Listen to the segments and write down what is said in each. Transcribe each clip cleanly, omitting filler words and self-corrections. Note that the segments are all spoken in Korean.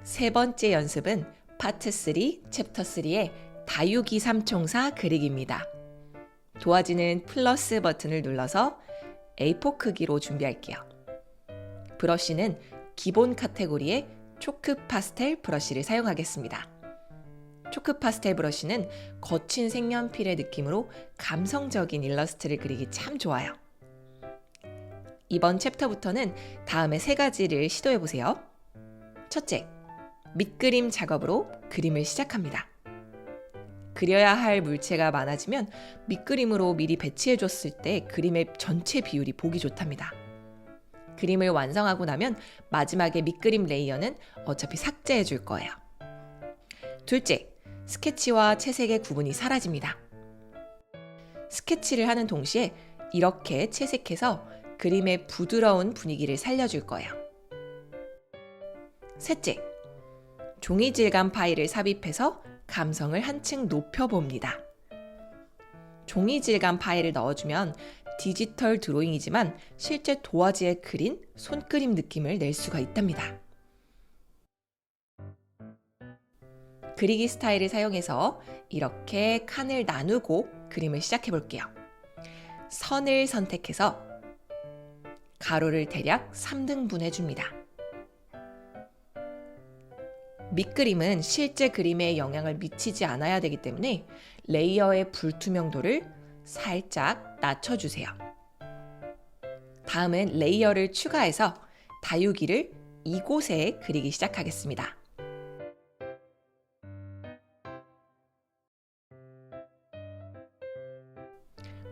세 번째 연습은 파트 3, 챕터 3의 다육이 삼총사 그리기입니다. 도화지는 플러스 버튼을 눌러서 A4 크기로 준비할게요. 브러쉬는 기본 카테고리의 초크 파스텔 브러쉬를 사용하겠습니다. 초크 파스텔 브러쉬는 거친 색연필의 느낌으로 감성적인 일러스트를 그리기 참 좋아요. 이번 챕터부터는 다음의 세 가지를 시도해보세요. 첫째, 밑그림 작업으로 그림을 시작합니다. 그려야 할 물체가 많아지면 밑그림으로 미리 배치해줬을 때 그림의 전체 비율이 보기 좋답니다. 그림을 완성하고 나면 마지막에 밑그림 레이어는 어차피 삭제해줄 거예요. 둘째, 스케치와 채색의 구분이 사라집니다. 스케치를 하는 동시에 이렇게 채색해서 그림의 부드러운 분위기를 살려줄 거예요. 셋째, 종이 질감 파일을 삽입해서 감성을 한층 높여봅니다. 종이 질감 파일을 넣어주면 디지털 드로잉이지만 실제 도화지에 그린 손그림 느낌을 낼 수가 있답니다. 그리기 스타일을 사용해서 이렇게 칸을 나누고 그림을 시작해 볼게요. 선을 선택해서 가로를 대략 3등분 해줍니다. 밑그림은 실제 그림에 영향을 미치지 않아야 되기 때문에 레이어의 불투명도를 살짝 낮춰주세요. 다음은 레이어를 추가해서 다육이를 이곳에 그리기 시작하겠습니다.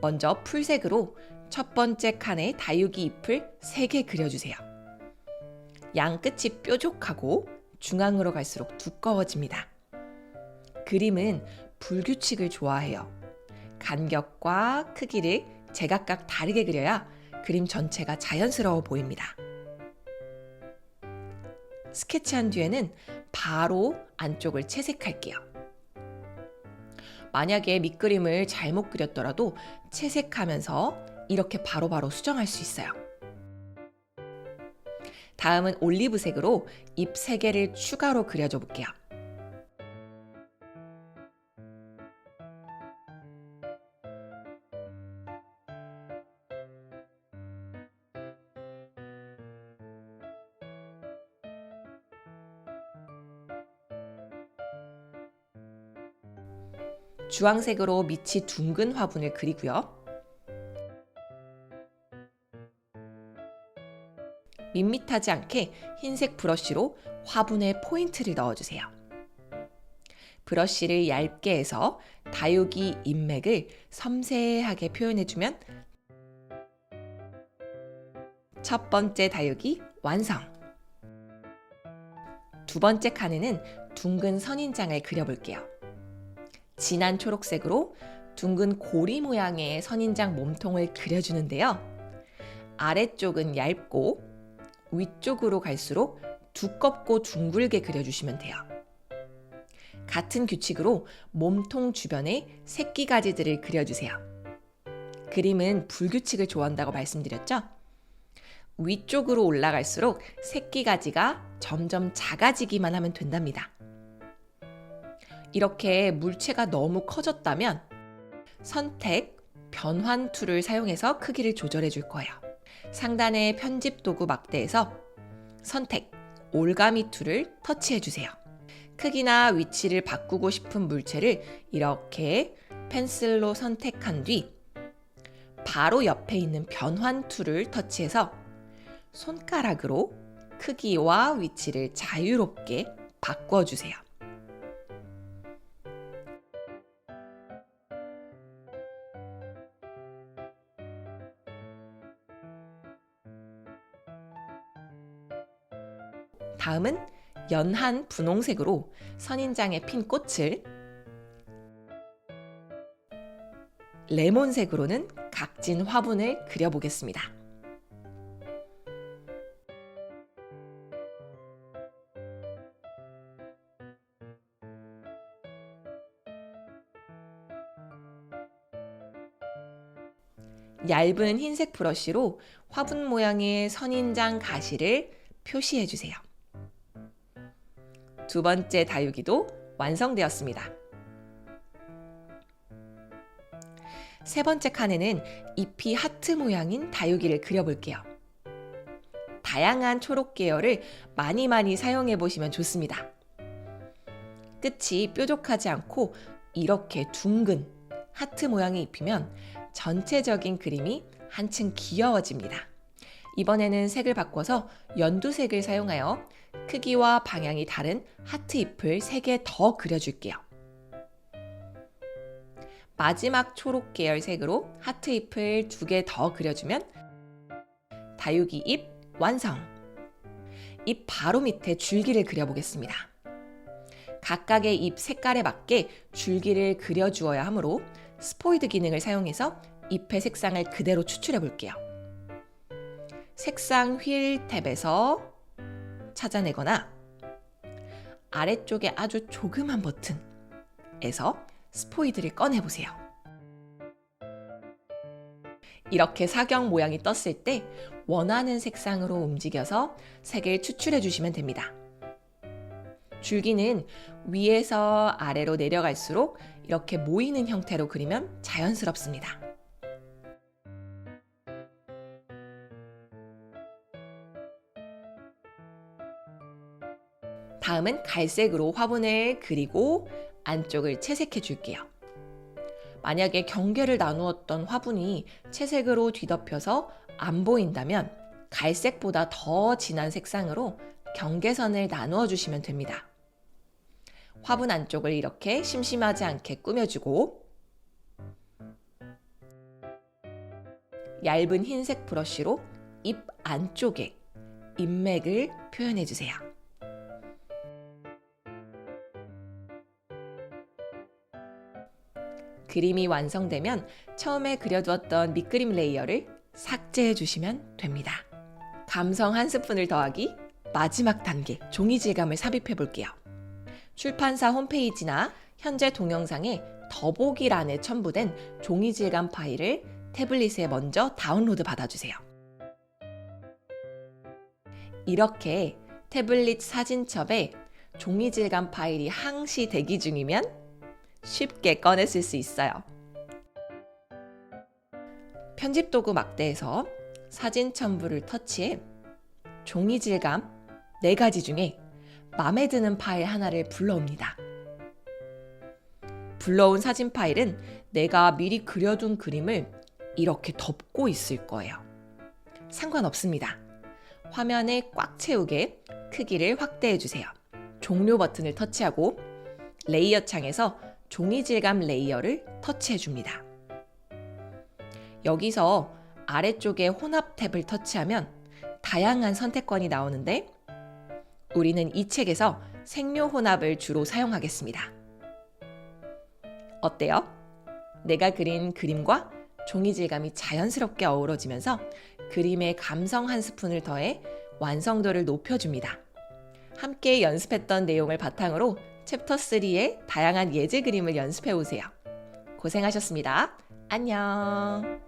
먼저 풀색으로 첫 번째 칸에 다육이 잎을 3개 그려주세요. 양 끝이 뾰족하고 중앙으로 갈수록 두꺼워집니다. 그림은 불규칙을 좋아해요. 간격과 크기를 제각각 다르게 그려야 그림 전체가 자연스러워 보입니다. 스케치한 뒤에는 바로 안쪽을 채색할게요. 만약에 밑그림을 잘못 그렸더라도 채색하면서 이렇게 바로바로 수정할 수 있어요. 다음은 올리브색으로 잎 3개를 추가로 그려줘 볼게요. 주황색으로 밑이 둥근 화분을 그리고요. 밋밋하지 않게 흰색 브러쉬로 화분에 포인트를 넣어주세요. 브러쉬를 얇게 해서 다육이 잎맥을 섬세하게 표현해주면 첫 번째 다육이 완성! 두 번째 칸에는 둥근 선인장을 그려볼게요. 진한 초록색으로 둥근 고리 모양의 선인장 몸통을 그려주는데요. 아래쪽은 얇고 위쪽으로 갈수록 두껍고 둥글게 그려주시면 돼요. 같은 규칙으로 몸통 주변에 새끼가지들을 그려주세요. 그림은 불규칙을 좋아한다고 말씀드렸죠? 위쪽으로 올라갈수록 새끼가지가 점점 작아지기만 하면 된답니다. 이렇게 물체가 너무 커졌다면 선택, 변환 툴을 사용해서 크기를 조절해 줄 거예요. 상단의 편집 도구 막대에서 선택, 올가미 툴을 터치해 주세요. 크기나 위치를 바꾸고 싶은 물체를 이렇게 펜슬로 선택한 뒤 바로 옆에 있는 변환 툴을 터치해서 손가락으로 크기와 위치를 자유롭게 바꿔주세요. 다음은 연한 분홍색으로 선인장에 핀 꽃을, 레몬색으로는 각진 화분을 그려보겠습니다. 얇은 흰색 브러쉬로 화분 모양의 선인장 가시를 표시해 주세요. 두 번째 다육이도 완성되었습니다. 세 번째 칸에는 잎이 하트 모양인 다육이를 그려볼게요. 다양한 초록 계열을 많이 사용해 보시면 좋습니다. 끝이 뾰족하지 않고 이렇게 둥근 하트 모양의 잎이면 전체적인 그림이 한층 귀여워집니다. 이번에는 색을 바꿔서 연두색을 사용하여 크기와 방향이 다른 하트 잎을 3개 더 그려줄게요. 마지막 초록 계열 색으로 하트 잎을 2개 더 그려주면 다육이 잎 완성! 잎 바로 밑에 줄기를 그려보겠습니다. 각각의 잎 색깔에 맞게 줄기를 그려주어야 하므로 스포이드 기능을 사용해서 잎의 색상을 그대로 추출해 볼게요. 색상 휠 탭에서 찾아내거나 아래쪽에 아주 조그만 버튼에서 스포이드를 꺼내보세요. 이렇게 사경 모양이 떴을 때 원하는 색상으로 움직여서 색을 추출해 주시면 됩니다. 줄기는 위에서 아래로 내려갈수록 이렇게 모이는 형태로 그리면 자연스럽습니다. 다음은 갈색으로 화분을 그리고 안쪽을 채색해 줄게요. 만약에 경계를 나누었던 화분이 채색으로 뒤덮여서 안 보인다면 갈색보다 더 진한 색상으로 경계선을 나누어 주시면 됩니다. 화분 안쪽을 이렇게 심심하지 않게 꾸며주고 얇은 흰색 브러쉬로 잎 안쪽에 잎맥을 표현해 주세요. 그림이 완성되면 처음에 그려두었던 밑그림 레이어를 삭제해 주시면 됩니다. 감성 한 스푼을 더하기 마지막 단계 종이 질감을 삽입해 볼게요. 출판사 홈페이지나 현재 동영상에 더보기란에 첨부된 종이 질감 파일을 태블릿에 먼저 다운로드 받아주세요. 이렇게 태블릿 사진첩에 종이 질감 파일이 항시 대기 중이면 쉽게 꺼내 쓸 수 있어요. 편집 도구 막대에서 사진 첨부를 터치해 종이 질감 4가지 중에 마음에 드는 파일 하나를 불러옵니다. 불러온 사진 파일은 내가 미리 그려둔 그림을 이렇게 덮고 있을 거예요. 상관없습니다. 화면에 꽉 채우게 크기를 확대해 주세요. 종료 버튼을 터치하고 레이어 창에서 종이 질감 레이어를 터치해 줍니다. 여기서 아래쪽에 혼합 탭을 터치하면 다양한 선택권이 나오는데 우리는 이 책에서 생묘 혼합을 주로 사용하겠습니다. 어때요? 내가 그린 그림과 종이 질감이 자연스럽게 어우러지면서 그림에 감성 한 스푼을 더해 완성도를 높여줍니다. 함께 연습했던 내용을 바탕으로 챕터 3의 다양한 예제 그림을 연습해 오세요. 고생하셨습니다. 안녕.